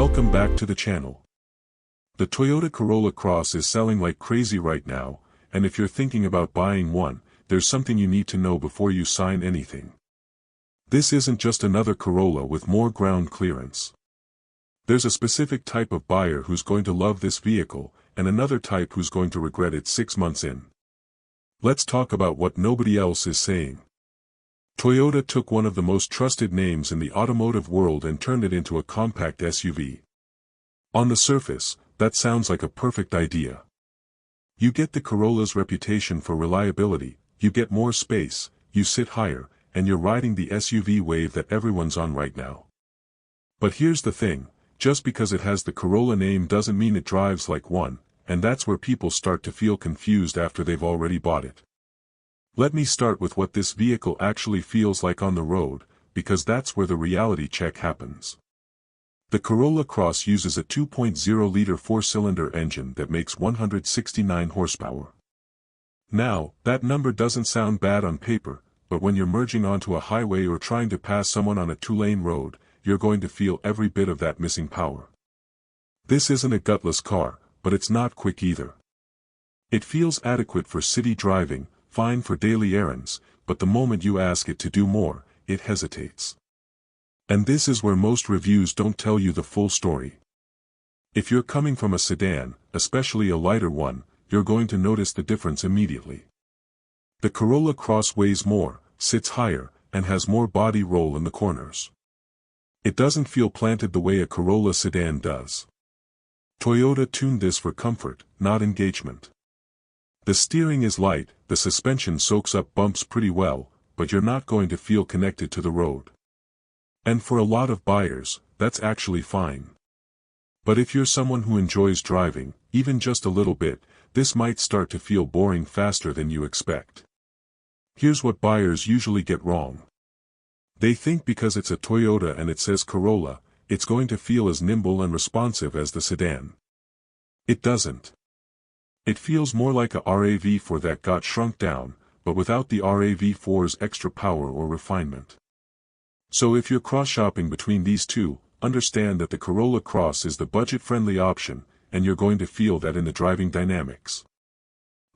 Welcome back to the channel. The Toyota Corolla Cross is selling like crazy right now, and if you're thinking about buying one, there's something you need to know before you sign anything. This isn't just another Corolla with more ground clearance. There's a specific type of buyer who's going to love this vehicle, and another type who's going to regret it 6 months in. Let's talk about what nobody else is saying. Toyota took one of the most trusted names in the automotive world and turned it into a compact SUV. On the surface, that sounds like a perfect idea. You get the Corolla's reputation for reliability, you get more space, you sit higher, and you're riding the SUV wave that everyone's on right now. But here's the thing, just because it has the Corolla name doesn't mean it drives like one, and that's where people start to feel confused after they've already bought it. Let me start with what this vehicle actually feels like on the road, because that's where the reality check happens. The Corolla Cross uses a 2.0-liter four-cylinder engine that makes 169 horsepower. Now, that number doesn't sound bad on paper, but when you're merging onto a highway or trying to pass someone on a two-lane road, you're going to feel every bit of that missing power. This isn't a gutless car, but it's not quick either. It feels adequate for city driving, fine for daily errands, but the moment you ask it to do more, it hesitates. And this is where most reviews don't tell you the full story. If you're coming from a sedan, especially a lighter one, you're going to notice the difference immediately. The Corolla Cross weighs more, sits higher, and has more body roll in the corners. It doesn't feel planted the way a Corolla sedan does. Toyota tuned this for comfort, not engagement. The steering is light, the suspension soaks up bumps pretty well, but you're not going to feel connected to the road. And for a lot of buyers, that's actually fine. But if you're someone who enjoys driving, even just a little bit, this might start to feel boring faster than you expect. Here's what buyers usually get wrong. They think because it's a Toyota and it says Corolla, it's going to feel as nimble and responsive as the sedan. It doesn't. It feels more like a RAV4 that got shrunk down, but without the RAV4's extra power or refinement. So if you're cross-shopping between these two, understand that the Corolla Cross is the budget-friendly option, and you're going to feel that in the driving dynamics.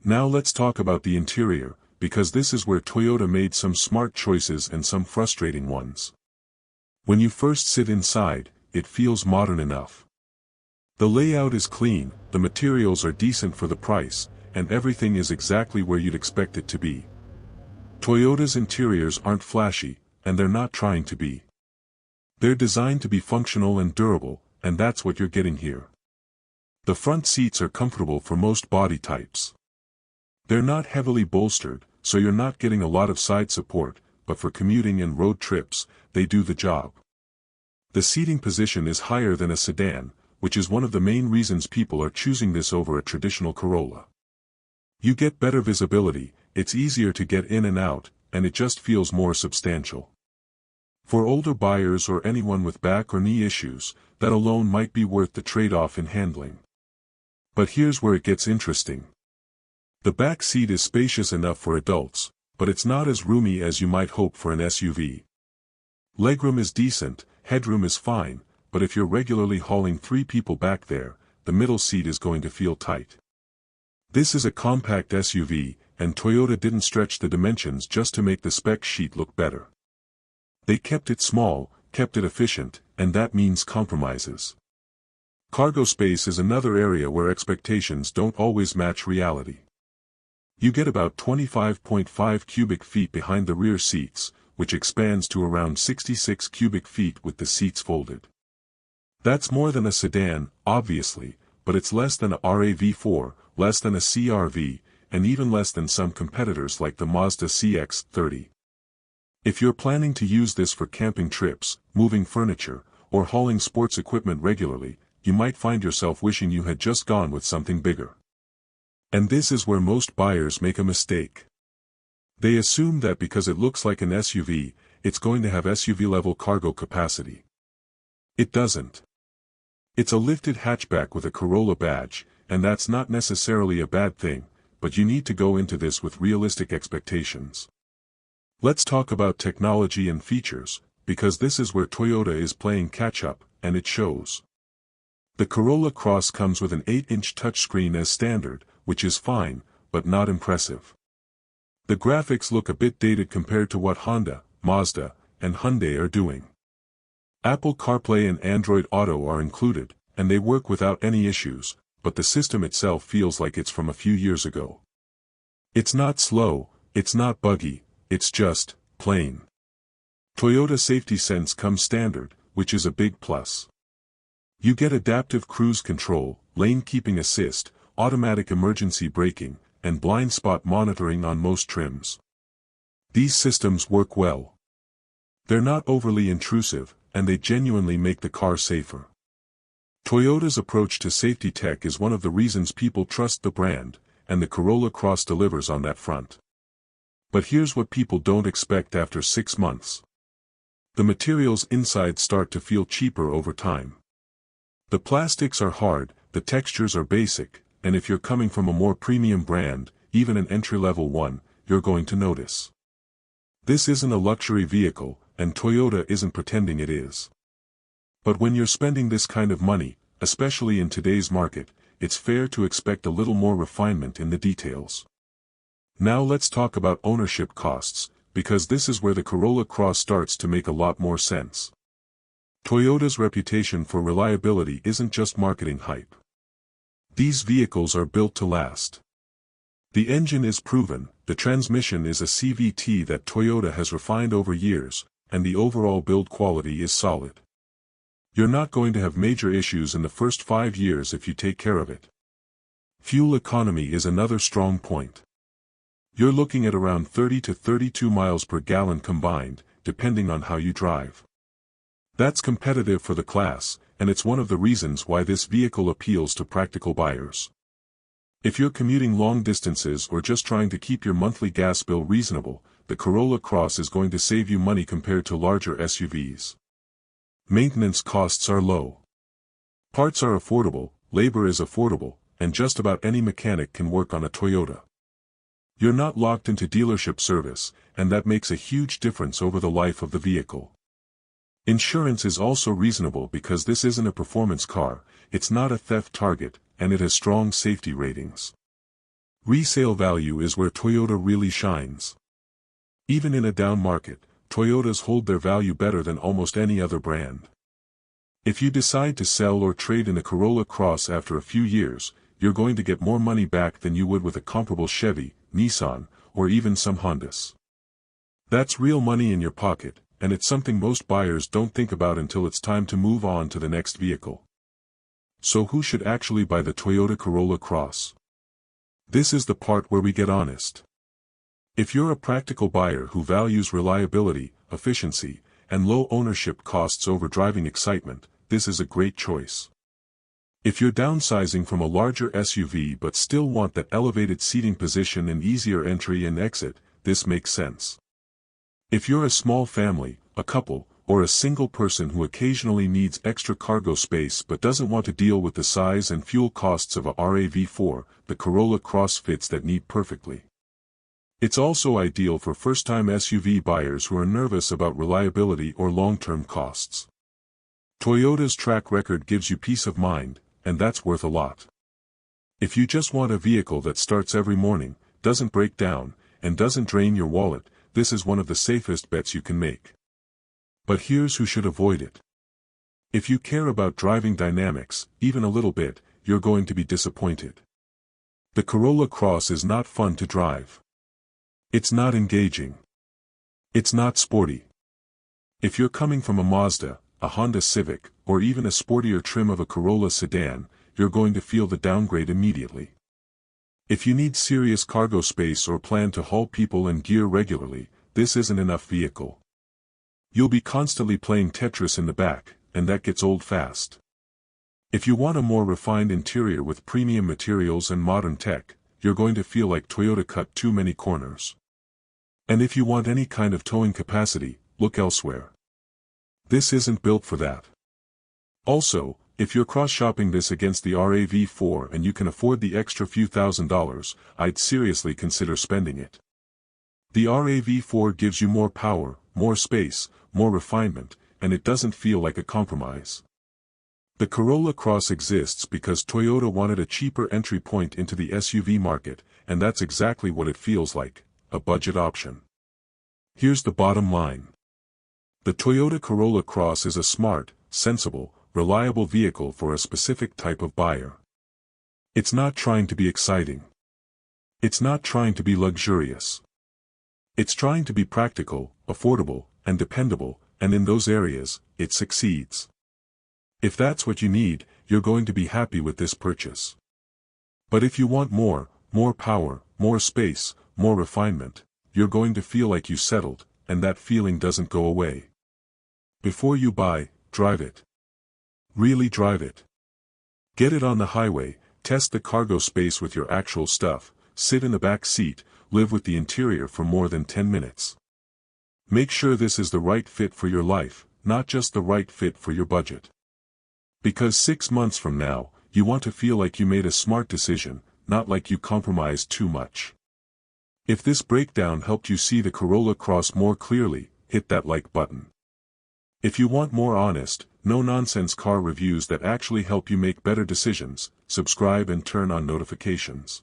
Now let's talk about the interior, because this is where Toyota made some smart choices and some frustrating ones. When you first sit inside, it feels modern enough. The layout is clean, the materials are decent for the price, and everything is exactly where you'd expect it to be. Toyota's interiors aren't flashy, and they're not trying to be. They're designed to be functional and durable, and that's what you're getting here. The front seats are comfortable for most body types. They're not heavily bolstered, so you're not getting a lot of side support, but for commuting and road trips, they do the job. The seating position is higher than a sedan, which is one of the main reasons people are choosing this over a traditional Corolla. You get better visibility, it's easier to get in and out, and it just feels more substantial. For older buyers or anyone with back or knee issues, that alone might be worth the trade-off in handling. But here's where it gets interesting. The back seat is spacious enough for adults, but it's not as roomy as you might hope for an SUV. Legroom is decent, headroom is fine, but if you're regularly hauling 3 people back there, the middle seat is going to feel tight. This is a compact SUV, and Toyota didn't stretch the dimensions just to make the spec sheet look better. They kept it small, kept it efficient, and that means compromises. Cargo space is another area where expectations don't always match reality. You get about 25.5 cubic feet behind the rear seats, which expands to around 66 cubic feet with the seats folded. That's more than a sedan, obviously, but it's less than a RAV4, less than a CR-V, and even less than some competitors like the Mazda CX-30. If you're planning to use this for camping trips, moving furniture, or hauling sports equipment regularly, you might find yourself wishing you had just gone with something bigger. And this is where most buyers make a mistake. They assume that because it looks like an SUV, it's going to have SUV-level cargo capacity. It doesn't. It's a lifted hatchback with a Corolla badge, and that's not necessarily a bad thing, but you need to go into this with realistic expectations. Let's talk about technology and features, because this is where Toyota is playing catch-up, and it shows. The Corolla Cross comes with an 8-inch touchscreen as standard, which is fine, but not impressive. The graphics look a bit dated compared to what Honda, Mazda, and Hyundai are doing. Apple CarPlay and Android Auto are included, and they work without any issues, but the system itself feels like it's from a few years ago. It's not slow, it's not buggy, it's just plain. Toyota Safety Sense comes standard, which is a big plus. You get adaptive cruise control, lane keeping assist, automatic emergency braking, and blind spot monitoring on most trims. These systems work well. They're not overly intrusive, and they genuinely make the car safer. Toyota's approach to safety tech is one of the reasons people trust the brand, and the Corolla Cross delivers on that front. But here's what people don't expect after 6 months. The materials inside start to feel cheaper over time. The plastics are hard, the textures are basic, and if you're coming from a more premium brand, even an entry-level one, you're going to notice. This isn't a luxury vehicle, and Toyota isn't pretending it is. But when you're spending this kind of money, especially in today's market, it's fair to expect a little more refinement in the details. Now let's talk about ownership costs, because this is where the Corolla Cross starts to make a lot more sense. Toyota's reputation for reliability isn't just marketing hype. These vehicles are built to last. The engine is proven, the transmission is a CVT that Toyota has refined over years, and the overall build quality is solid. You're not going to have major issues in the first 5 years if you take care of it. Fuel economy is another strong point. You're looking at around 30 to 32 miles per gallon combined, depending on how you drive. That's competitive for the class, and it's one of the reasons why this vehicle appeals to practical buyers. If you're commuting long distances or just trying to keep your monthly gas bill reasonable, the Corolla Cross is going to save you money compared to larger SUVs. Maintenance costs are low. Parts are affordable, labor is affordable, and just about any mechanic can work on a Toyota. You're not locked into dealership service, and that makes a huge difference over the life of the vehicle. Insurance is also reasonable because this isn't a performance car, it's not a theft target, and it has strong safety ratings. Resale value is where Toyota really shines. Even in a down market, Toyotas hold their value better than almost any other brand. If you decide to sell or trade in a Corolla Cross after a few years, you're going to get more money back than you would with a comparable Chevy, Nissan, or even some Hondas. That's real money in your pocket, and it's something most buyers don't think about until it's time to move on to the next vehicle. So who should actually buy the Toyota Corolla Cross? This is the part where we get honest. If you're a practical buyer who values reliability, efficiency, and low ownership costs over driving excitement, this is a great choice. If you're downsizing from a larger SUV but still want that elevated seating position and easier entry and exit, this makes sense. If you're a small family, a couple, or a single person who occasionally needs extra cargo space but doesn't want to deal with the size and fuel costs of a RAV4, the Corolla Cross fits that need perfectly. It's also ideal for first-time SUV buyers who are nervous about reliability or long-term costs. Toyota's track record gives you peace of mind, and that's worth a lot. If you just want a vehicle that starts every morning, doesn't break down, and doesn't drain your wallet, this is one of the safest bets you can make. But here's who should avoid it. If you care about driving dynamics, even a little bit, you're going to be disappointed. The Corolla Cross is not fun to drive. It's not engaging. It's not sporty. If you're coming from a Mazda, a Honda Civic, or even a sportier trim of a Corolla sedan, you're going to feel the downgrade immediately. If you need serious cargo space or plan to haul people and gear regularly, this isn't enough vehicle. You'll be constantly playing Tetris in the back, and that gets old fast. If you want a more refined interior with premium materials and modern tech, you're going to feel like Toyota cut too many corners. And if you want any kind of towing capacity, look elsewhere. This isn't built for that. Also, if you're cross-shopping this against the RAV4 and you can afford the extra few $1,000s, I'd seriously consider spending it. The RAV4 gives you more power, more space, more refinement, and it doesn't feel like a compromise. The Corolla Cross exists because Toyota wanted a cheaper entry point into the SUV market, and that's exactly what it feels like, a budget option. Here's the bottom line. The Toyota Corolla Cross is a smart, sensible, reliable vehicle for a specific type of buyer. It's not trying to be exciting. It's not trying to be luxurious. It's trying to be practical, affordable, and dependable, and in those areas, it succeeds. If that's what you need, you're going to be happy with this purchase. But if you want more power, more space, more refinement, you're going to feel like you settled, and that feeling doesn't go away. Before you buy, drive it. Really drive it. Get it on the highway, test the cargo space with your actual stuff, sit in the back seat, live with the interior for more than 10 minutes. Make sure this is the right fit for your life, not just the right fit for your budget. Because 6 months from now, you want to feel like you made a smart decision, not like you compromised too much. If this breakdown helped you see the Corolla Cross more clearly, hit that like button. If you want more honest, no-nonsense car reviews that actually help you make better decisions, subscribe and turn on notifications.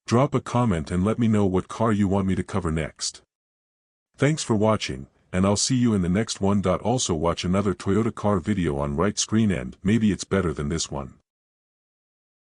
Drop a comment and let me know what car you want me to cover next. Thanks for watching, and I'll see you in the next one. Also watch another Toyota car video on right screen and maybe it's better than this one.